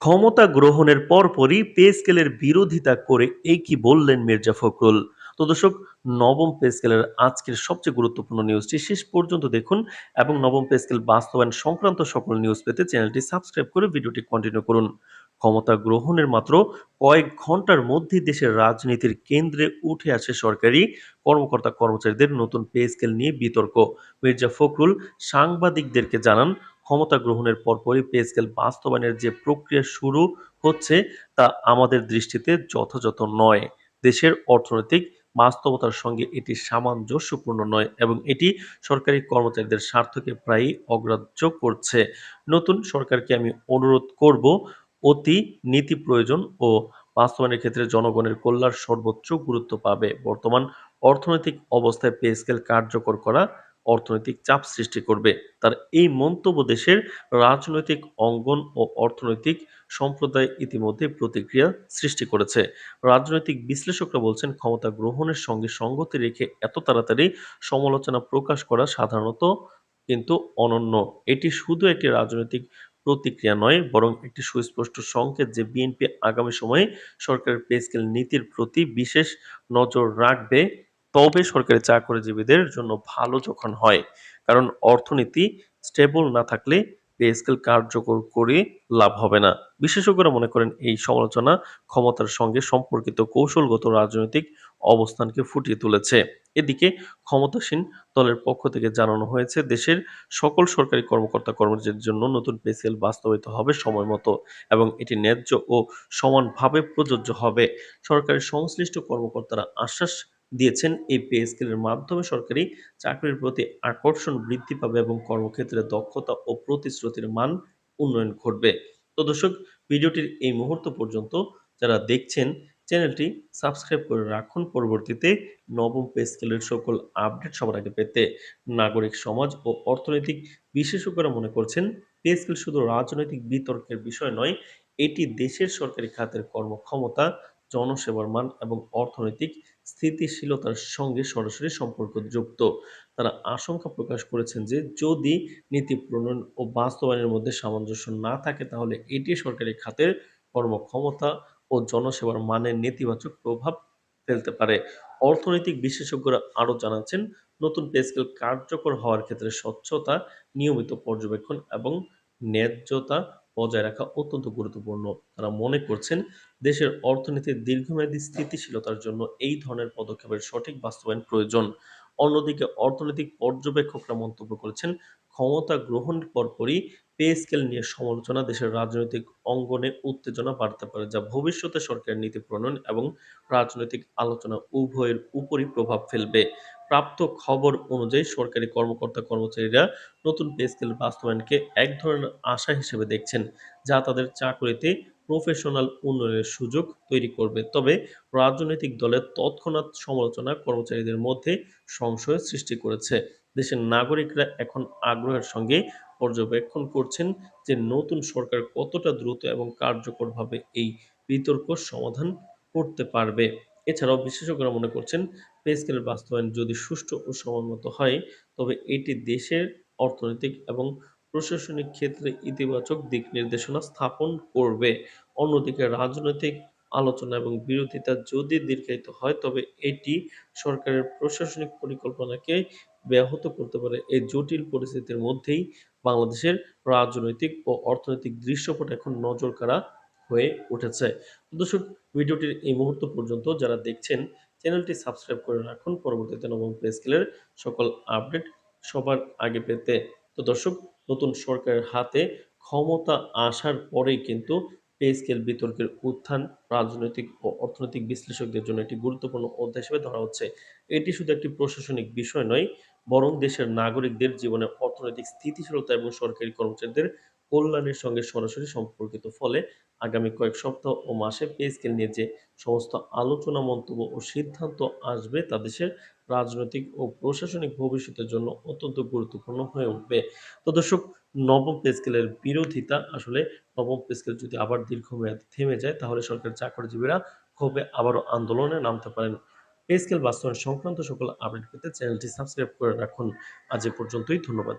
ক্ষমতা গ্রহণের পরপরই পে স্কেলের বিরোধিতা করে এই কি বললেন মির্জা ফখরুল। তো দর্শক, নবম পে স্কেলের আজকের সবচেয়ে গুরুত্বপূর্ণ নিউজটি শেষ পর্যন্ত দেখুন এবং নবম পে স্কেল বাস্তবায়ন সংক্রান্ত সকল নিউজ পেতে চ্যানেলটি সাবস্ক্রাইব করে ভিডিওটি কন্টিনিউ করুন। ক্ষমতা গ্রহণের মাত্র কয়েক ঘন্টার মধ্যেই দেশের রাজনীতির কেন্দ্রে উঠে আসে সরকারি কর্মকর্তা কর্মচারীদের নতুন পে স্কেল নিয়ে বিতর্ক। মির্জা ফখরুল সাংবাদিকদেরকে জানান, ক্ষমতা গ্রহণের পরপরই পে স্কেল বাস্তবায়নের যে প্রক্রিয়া শুরু হচ্ছে তা আমাদের দৃষ্টিতে যথাযথ নয়। দেশের অর্থনৈতিক বাস্তবতার সঙ্গে এটি সামঞ্জস্যপূর্ণ নয় এবং এটি সরকারি কর্মচারীদের স্বার্থকে প্রায়ই অগ্রাহ্য করছে। নতুন সরকারকে আমি অনুরোধ করব, অতি নীতি প্রয়োজন ও বাস্তবায়নের ক্ষেত্রে জনগণের কল্যাণ সর্বোচ্চ গুরুত্ব পাবে। বর্তমান অর্থনৈতিক অবস্থায় পে স্কেল কার্যকর করা অর্থনৈতিক চাপ সৃষ্টি করবে। তার এই মন্তব্য দেশের রাজনৈতিক অঙ্গন ও অর্থনৈতিক সম্প্রদায় ইতিমধ্যে প্রতিক্রিয়া সৃষ্টি করেছে। রাজনৈতিক বিশ্লেষকরা বলছেন, ক্ষমতা গ্রহণের সঙ্গে সঙ্গতি রেখে এত তাড়াতাড়ি সমালোচনা প্রকাশ করা সাধারণত কিন্তু অনন্য। এটি শুধু একটি রাজনৈতিক প্রতিক্রিয়া নয়, বরং একটি সুস্পষ্ট সংকেত যে বিএনপি আগামী সময়ে সরকারের পে স্কেল নীতির প্রতি বিশেষ নজর রাখবে। তবে সরকারি চাকরিজীবীদের জন্য ভালো যখন হয়, কারণ অর্থনীতি স্টেবল না থাকলে পে স্কেল কার্যকর করে লাভ হবে না। বিশেষজ্ঞরা মনে করেন এই সমালোচনা ক্ষমতার সঙ্গে সম্পর্কিত কৌশলগত রাজনৈতিক অবস্থানকে ফুটিয়ে তুলেছে। এদিকে ক্ষমতাসীন দলের পক্ষ থেকে জানানো হয়েছে, দেশের সকল সরকারি কর্মকর্তা কর্মচারীদের জন্য নতুন পে স্কেল বাস্তবায়িত হবে সময় মতো এবং এটি ন্যায্য ও সমানভাবে প্রযোজ্য হবে। সরকারের সংশ্লিষ্ট কর্মকর্তারা আশ্বাস দিয়েছেন, এই পে স্কেলের মাধ্যমে সরকারি চাকরির প্রতি আকর্ষণ বৃদ্ধি পাবে এবং কর্মক্ষেত্রে দক্ষতা ও প্রতিশ্রুতির মান উন্নয়ন ঘটবে। তো দর্শক, ভিডিওটির এই মুহূর্ত পর্যন্ত যারা দেখছেন, চ্যানেলটি সাবস্ক্রাইব করে রাখুন পরবর্তীতে নবম পে স্কেলের সকল আপডেট সবার আগে পেতে। নাগরিক সমাজ ও অর্থনৈতিক বিশেষজ্ঞরা মনে করছেন, পে স্কেল শুধু রাজনৈতিক বিতর্কের বিষয় নয়, এটি দেশের সরকারি খাতের কর্মক্ষমতা, জনসেবার মান এবং অর্থনৈতিক স্থিতিশীলতার সঙ্গে সরাসরি সম্পর্কযুক্ত। তারা আশঙ্কা প্রকাশ করেছেন যে যদি নীতি প্রণয়ন ও বাস্তবায়নের মধ্যে সামঞ্জস্য না থাকে, তাহলে এটি সরকারি খাতের কর্মক্ষমতা ও জনসেবার মানের নেতিবাচক প্রভাব ফেলতে পারে। অর্থনৈতিক বিশেষজ্ঞরা আরও জানাচ্ছেন, নতুন পে স্কেল কার্যকর হওয়ার ক্ষেত্রে স্বচ্ছতা, নিয়মিত পর্যবেক্ষণ এবং ন্যায্যতা বজায় রাখা অত্যন্ত গুরুত্বপূর্ণ। তারা মনে করছেন, দেশের অর্থনীতির দীর্ঘমেয়াদী স্থিতিশীলতার জন্য এই ধরনের পদক্ষেপের সঠিক বাস্তবায়ন প্রয়োজন। অন্যদিকে অর্থনৈতিক পর্যবেক্ষকরা মন্তব্য করেছেন, ক্ষমতা গ্রহণের পরপরই পে স্কেল নিয়ে সমালোচনা দেশের রাজনৈতিক অঙ্গনে উত্তেজনা বাড়তে পারে, যা ভবিষ্যতে সরকারের নীতি প্রণয়ন এবং রাজনৈতিক আলোচনা উভয়ের উপরই প্রভাব ফেলবে। প্রাপ্ত খবর অনুযায়ী সরকারি কর্মকর্তা কর্মচারীরা নতুন পে স্কেল বাস্তবায়নকে এক ধরনের আশা হিসেবে দেখছেন, যা তাদের চাকরিতে প্রফেশনাল উন্নয়নের সুযোগ তৈরি করবে। তবে রাজনৈতিক দলের তৎক্ষণাৎ সমালোচনা কর্মচারীদের মধ্যে সংশয় সৃষ্টি করেছে। দেশের নাগরিকরা এখন আগ্রহের সঙ্গে পর্যবেক্ষণ করছেন যে নতুন সরকার কতটা দ্রুত এবং কার্যকরভাবে এই বিতর্ক সমাধান করতে পারবে। এছাড়াও বিশেষজ্ঞরা মনে করছেন, পে স্কেলের বাস্তবায়ন যদি সুষ্ঠু ও সমন্বিত হয়, তবে এটি দেশের অর্থনৈতিক এবং প্রশাসনিক ক্ষেত্রে ইতিবাচক দিক নির্দেশনা স্থাপন করবে। অন্যদিকে রাজনৈতিক আলোচনা এবং বিরোধিতা যদি দীর্ঘায়িত হয়, তবে এটি সরকারের প্রশাসনিক পরিকল্পনাকে ব্যাহত করতে পারে। এই জটিল পরিস্থিতির মধ্যেই বাংলাদেশের রাজনৈতিক ও অর্থনৈতিক দৃশ্যপট এখন নজরকাড়া হয়ে উঠেছে। তো দর্শক, ভিডিওটির এই মুহূর্ত পর্যন্ত যারা দেখছেন, চ্যানেলটি সাবস্ক্রাইব করে রাখুন পরবর্তীতে নবম পে স্কেলের সকল আপডেট সবার আগে পেতে। তো দর্শক, নতুন সরকারের হাতে ক্ষমতা আসার পরেই কিন্তু পে স্কেল বিতর্কের উত্থান রাজনৈতিক ও অর্থনৈতিক বিশ্লেষকদের জন্য একটি গুরুত্বপূর্ণ অধ্যায় হিসেবে ধরা হচ্ছে। এটি শুধু একটি প্রশাসনিক বিষয় নয়, বরং দেশের নাগরিকদের জীবনে অর্থনৈতিক স্থিতিশীলতা এবং সরকারি কর্মচারীদের কল্যাণের সঙ্গে সরাসরি সম্পর্কিত। ফলে আগামী কয়েক সপ্তাহ ও মাসে পে স্কেল নিয়ে যে সমস্ত আলোচনা, মন্তব্য ও সিদ্ধান্ত আসবে, তা দেশের রাজনৈতিক ও প্রশাসনিক ভবিষ্যতের জন্য অত্যন্ত গুরুত্বপূর্ণ হয়ে উঠবে। তো দর্শক, নবম পে স্কেলের বিরোধিতা আসলে, নবম পে স্কেল যদি আবার দীর্ঘমেয়াদে থেমে যায়, তাহলে সরকারি চাকরিজীবীরা ক্ষোভে আবারও আন্দোলনে নামতে পারেন। পে স্কেল বাস্তবায়ন সংক্রান্ত সকল আপডেট পেতে চ্যানেলটি সাবস্ক্রাইব করে রাখুন। আজ এ পর্যন্তই, ধন্যবাদ।